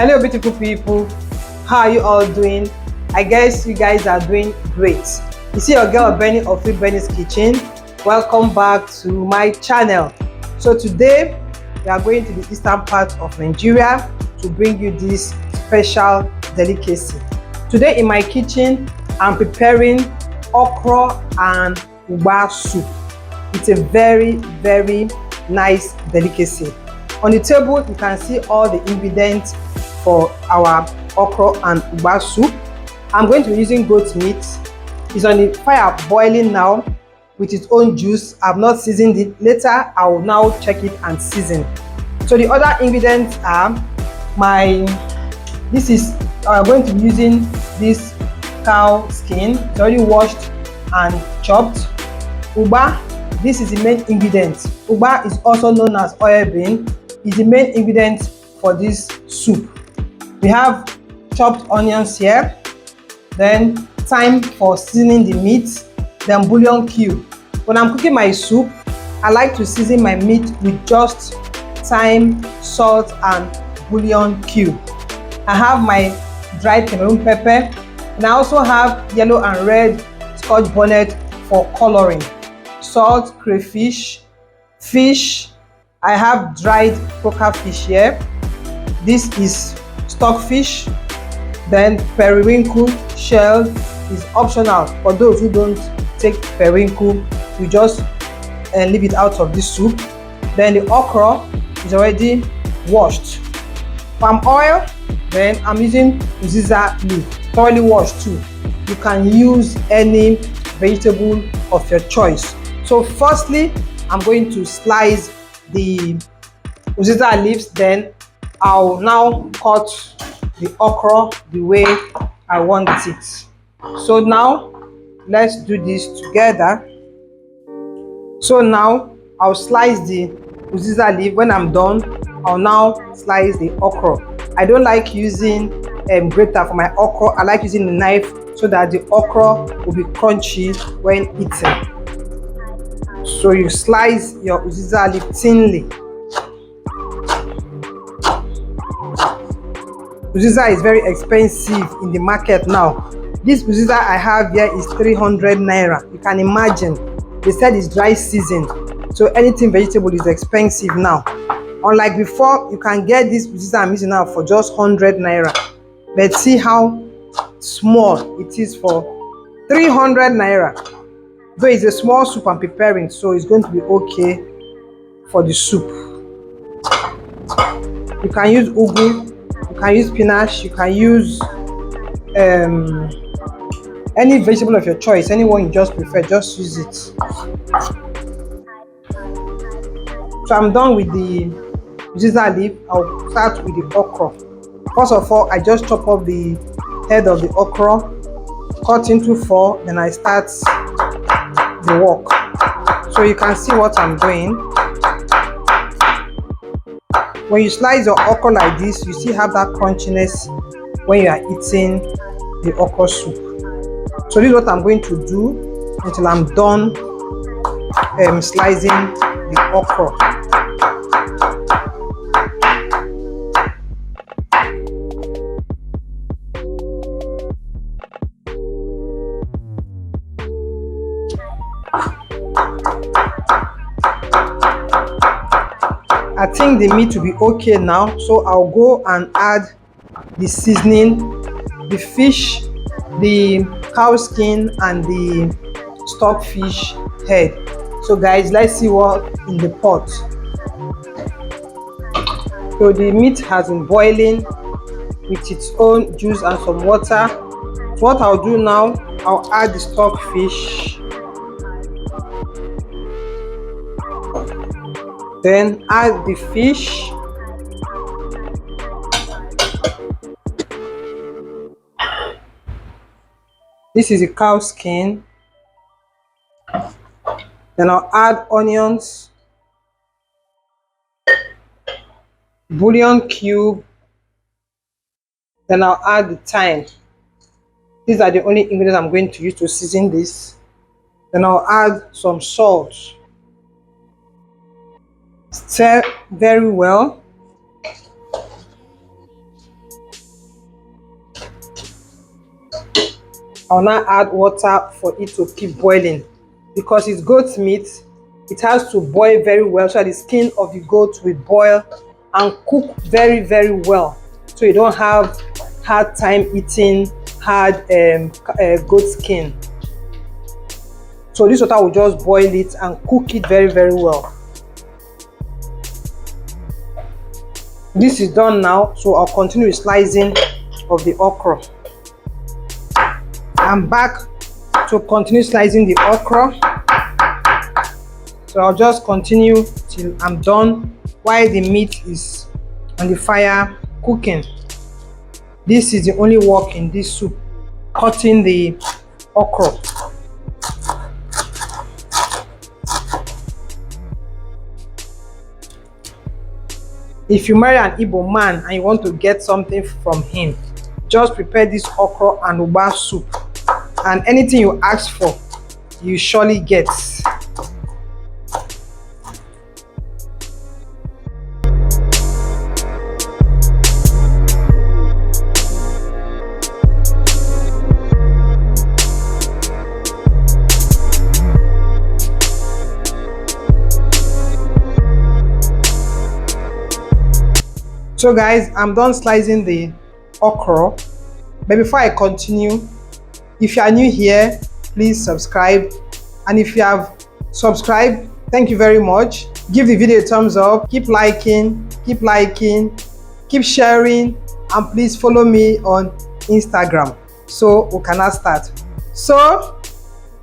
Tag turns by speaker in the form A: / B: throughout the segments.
A: Hello beautiful people, how are you all doing? I guess you guys are doing great. You see your girl Benny of Benny's Kitchen. Welcome back to my channel. So today we are going to the eastern part of Nigeria to bring you this special delicacy. Today in my kitchen I'm preparing okra and ugba soup. It's a very nice delicacy. On the table you can see all the ingredients for our okra and ugba soup. I'm going to be using goat meat. It's on the fire boiling now with its own juice. I've not seasoned it. Later I will now check it and season. So the other ingredients are I'm going to be using this cow skin. It's already washed and chopped. Ugba, this is the main ingredient. Ugba is also known as oil bean. Is the main ingredient for this soup. We have chopped onions here, then thyme for seasoning the meat, then bouillon cube. When I'm cooking my soup, I like to season my meat with just thyme, salt and bouillon cube. I have my dried Cameroon pepper, and I also have yellow and red scotch bonnet for coloring. Salt, crayfish, fish. I have dried croaker fish here. This is stockfish. Then periwinkle shell is optional for those who don't take periwinkle. You just leave it out of this soup. Then the okra is already washed. Palm oil, then I'm using UZIZA leaf, thoroughly washed too. You can use any vegetable of your choice. So firstly, I'm going to slice the UZIZA leaves, then I'll now cut the okra the way I want it. So now let's do this together. So now I'll slice the UZIZA leaf. When I'm done, I'll now slice the okra. I don't like using grater for my okra. I like using the knife so that the okra will be crunchy when eaten. So you slice your UZIZA leaf thinly. UZIZA is very expensive in the market now. This UZIZA I have here is 300 naira. You can imagine. They said it's dry season, so anything vegetable is expensive now. Unlike before, you can get this UZIZA I'm using now for just 100 naira. But see how small it is for 300 naira. Though it's a small soup I'm preparing, so it's going to be okay for the soup. You can use ugu, you can use spinach, you can use any vegetable of your choice, anyone you just prefer, just use it. So I'm done with the UZIZA leaf. I'll start with the okra. First of all, I just chop off the head of the okra, cut into 4, then I start the work. So you can see what I'm doing. When you slice your okra like this, you still have that crunchiness when you are eating the okra soup. So this is what I'm going to do until I'm done slicing the okra. I think the meat will be okay now, so I'll go and add the seasoning, the fish, the cow skin and the stockfish head. So guys, let's see what in the pot. So the meat has been boiling with its own juice and some water. So what I'll do now, I'll add the stockfish, then add the fish, this is the cow skin, then I'll add onions, bouillon cube, then I'll add the thyme. These are the only ingredients I'm going to use to season this. Then I'll add some salt. Stir very well. I'll now add water for it to keep boiling. Because it's goat meat, it has to boil very well so that the skin of the goat will boil and cook very, very well. So you don't have hard time eating hard goat skin. So this water will just boil it and cook it very, very well. This is done now, so I'll continue with slicing of the okra. I'm back to continue slicing the okra. So I'll just continue till I'm done while the meat is on the fire cooking. This is the only work in this soup, cutting the okra. If you marry an Igbo man and you want to get something from him, just prepare this okra and ugba soup, and anything you ask for, you surely get. So guys, I'm done slicing the okra, but before I continue, if you are new here, please subscribe, and if you have subscribed, thank you very much. Give the video a thumbs up, keep liking, keep sharing, and please follow me on Instagram so we can now start. So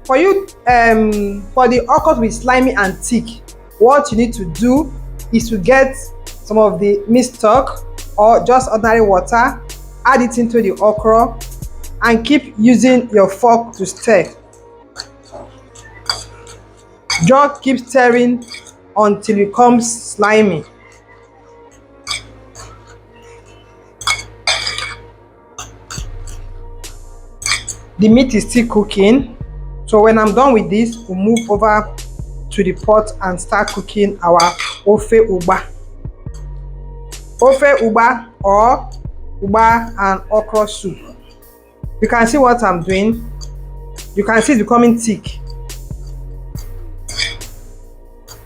A: for you, for the okra to be slimy and thick, what you need to do is to get some of the meat stock or just ordinary water, add it into the okra, and keep using your fork to stir. Just keep stirring until it becomes slimy. The meat is still cooking, so when I'm done with this, we'll move over to the pot and start cooking our Ofe Ugba. Ofe Ugba or Ugba and okra soup. You can see what I'm doing. You can see it's becoming thick.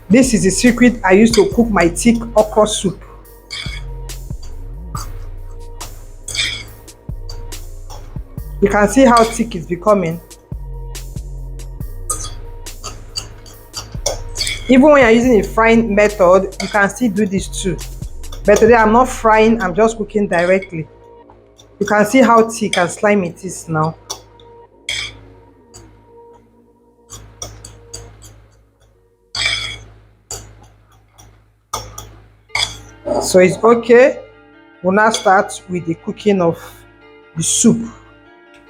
A: This is the secret I use to cook my thick okra soup. You can see how thick it's becoming. Even when you're using a frying method, you can still do this too. But today I'm not frying, I'm just cooking directly. You can see how thick and slimy it is now. So it's okay. We'll now start with the cooking of the soup.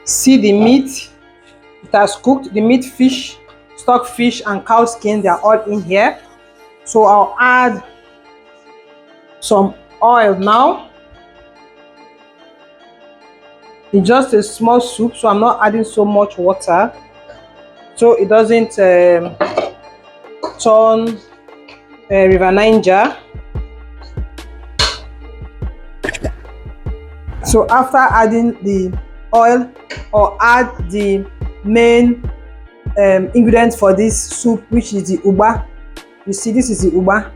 A: See the meat, it has cooked. The meat, fish, stock fish, and cow skin, they are all in here. So I'll add some oil now. It's just a small soup, so I'm not adding so much water, so it doesn't turn River Niger. So after adding the oil, or add the main ingredient for this soup, which is the ugba. You see, this is the ugba.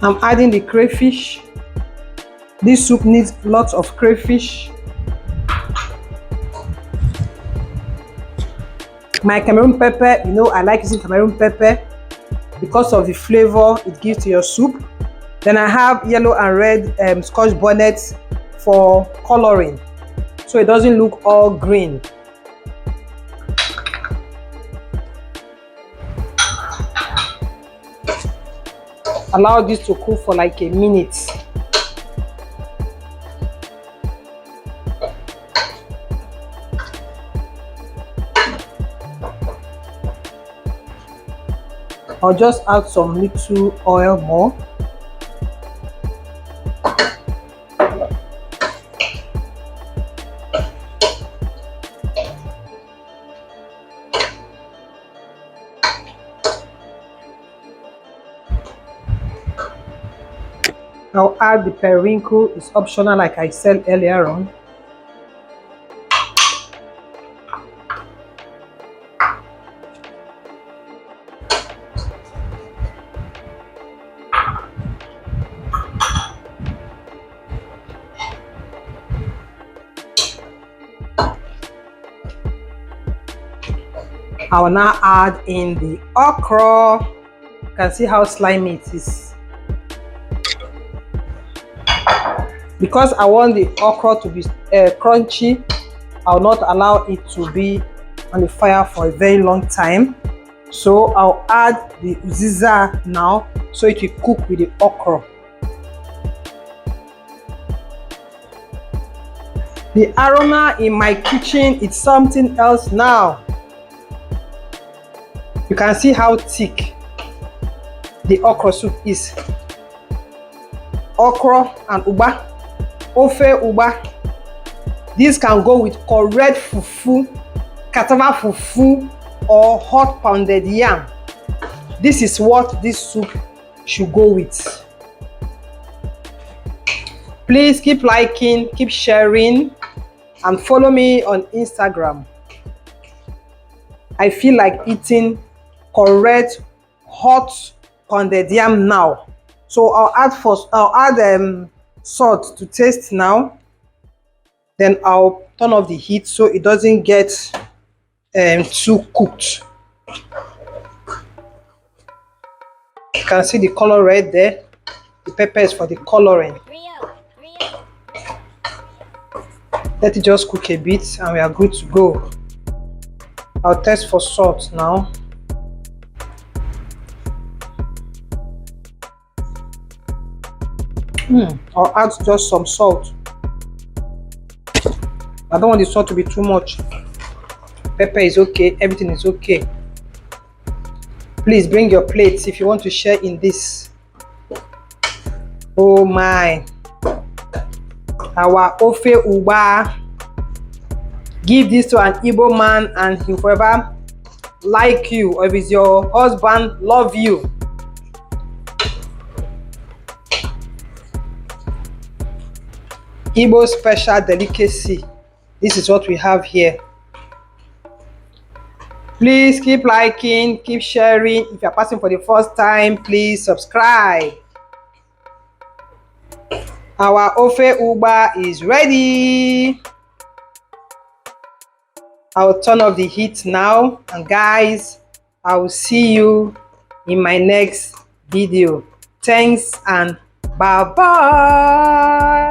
A: I'm adding the crayfish. This soup needs lots of crayfish. My Cameroon pepper, you know I like using Cameroon pepper because of the flavor it gives to your soup. Then I have yellow and red scotch bonnets for coloring, so it doesn't look all green. Allow this to cook for like a minute. I'll just add some little oil more. I'll add the periwinkle. It's optional, like I said earlier on. I will now add in the okra. You can see how slimy it is. Because I want the okra to be crunchy, I will not allow it to be on the fire for a very long time. So I'll add the UZIZA now so it will cook with the okra. The aroma in my kitchen is something else now. You can see how thick the okra soup is. Okra and Ugba, Ofe Ugba. This can go with correct fufu, cassava fufu, or hot pounded yam. This is what this soup should go with. Please keep liking, keep sharing, and follow me on Instagram. I feel like eating correct hot pounded yam now. So I'll add salt to taste now. Then I'll turn off the heat so it doesn't get too cooked. You can see the color red there. The pepper is for the coloring. Let it just cook a bit and we are good to go. I'll test for salt now. I'll add just some salt. I don't want the salt to be too much. Pepper is okay, everything is okay. Please bring your plates if you want to share in this. Oh my. Our Ofe Ugba. Give this to an Igbo man and he'll forever like you, or if it's your husband, love you. Igbo special delicacy. This is what we have here. Please keep liking, keep sharing. If you're passing for the first time, please subscribe. Our Ofe Ugba is ready. I'll turn off the heat now, and guys, I will see you in my next video. Thanks and bye bye.